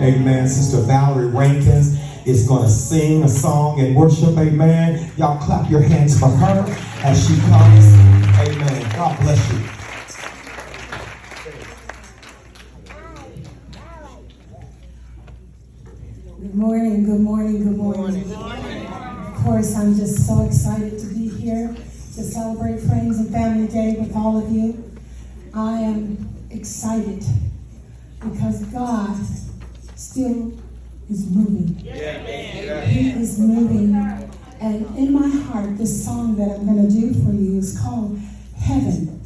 Amen. Sister Valerie Rankins is going to sing a song and worship. Amen. Y'all clap your hands for her as she comes. Amen. God bless you. Good morning, good morning, good morning. Of course, I'm just so excited to be here to celebrate Friends and Family Day with all of you. I am excited because God still is moving. He is moving. And in my heart, this song that I'm going to do for you is called Heaven.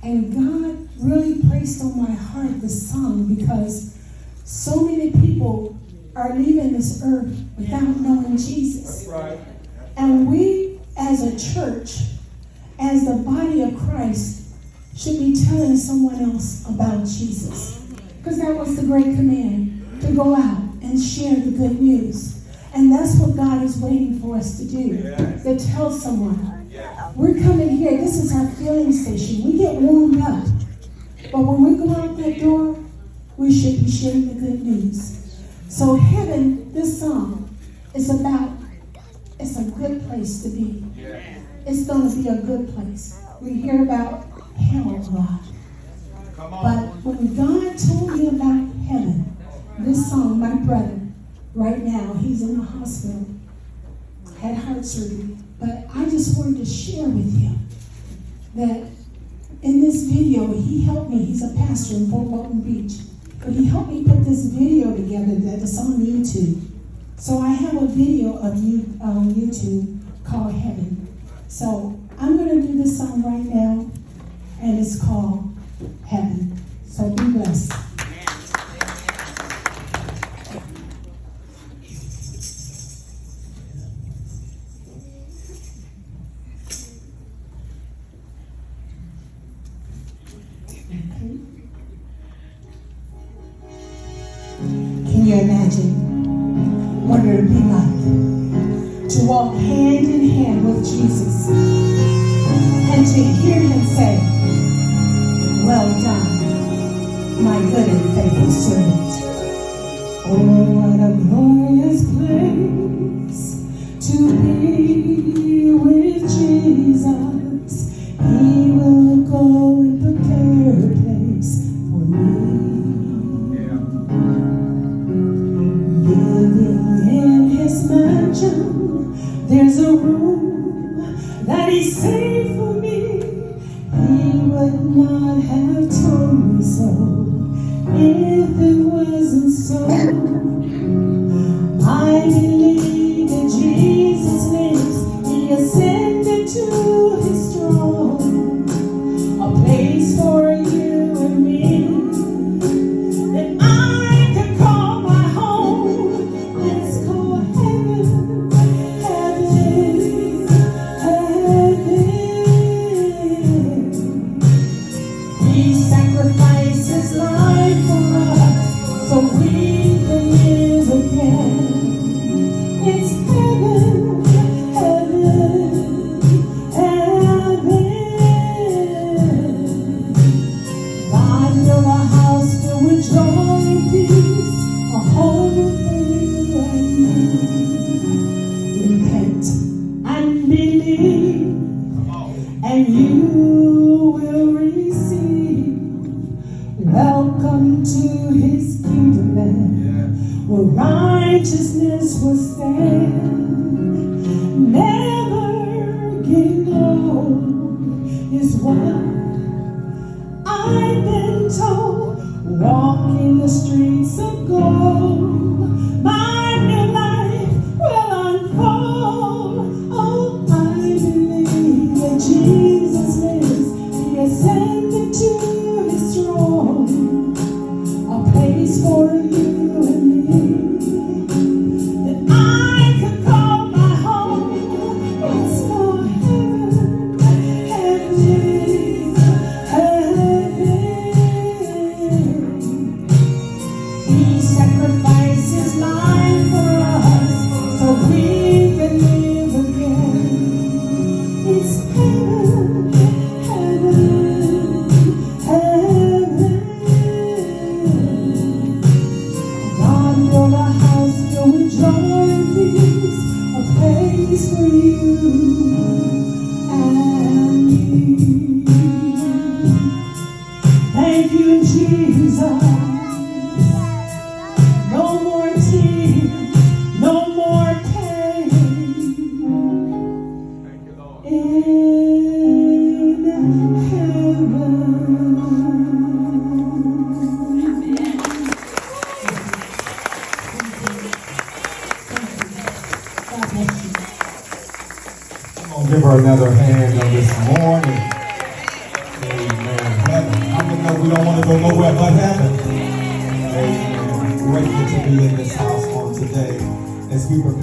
And God really placed on my heart this song because so many people are leaving this earth without knowing Jesus. And we as a church, as the body of Christ, should be telling someone else about Jesus. Because that was the great command, to go out and share the good news. And that's what God is waiting for us to do, to tell someone. We're coming here, this is our filling station. We get warmed up. But when we go out that door, we should be sharing the good news. So heaven, this song, is about, it's a good place to be. It's going to be a good place. We hear about hell a lot. But when God told me about heaven, this song, my brother, right now, he's in the hospital, had heart surgery. But I just wanted to share with you that in this video, he helped me. He's a pastor in Fort Walton Beach. But he helped me put this video together that is on YouTube. So I have a video of you on YouTube called Heaven. So I'm going to do this song right now, and it's called Heaven. So be blessed. Can you imagine what it would be like to walk hand in hand with Jesus and to hear him say, "Well done, my good and faithful servant." Oh, what a glorious place to be with Jesus. He will go and prepare a place for me. There's a room that he saved for me. He would not have told me so if it wasn't so. I believe that Jesus lives. He ascended to his throne, a place for you and me that I can call my home. Let's go heaven. He sacrificed his life for us so we can live again. It's heaven, heaven, heaven. God built a house filled with joy and peace, a home for you and me. Repent and believe, and you will receive. Welcome to his kingdom land, where righteousness will stand. Never getting old is what I've been told. Walking the streets of gold, my new life will unfold. Oh, I believe that Jesus lives. He ascended to his throne, a place for you and me that I can call my home. Let's go heaven, heaven, heaven. He said is for you and me. Thank you, Jesus. No more tears, no more pain. Thank you, Lord. In heaven. God bless you. Come on, give her another hand on this morning. Amen. Heaven. I know we don't want to go nowhere but heaven. Amen. Grateful to be in this house on today as we prepare.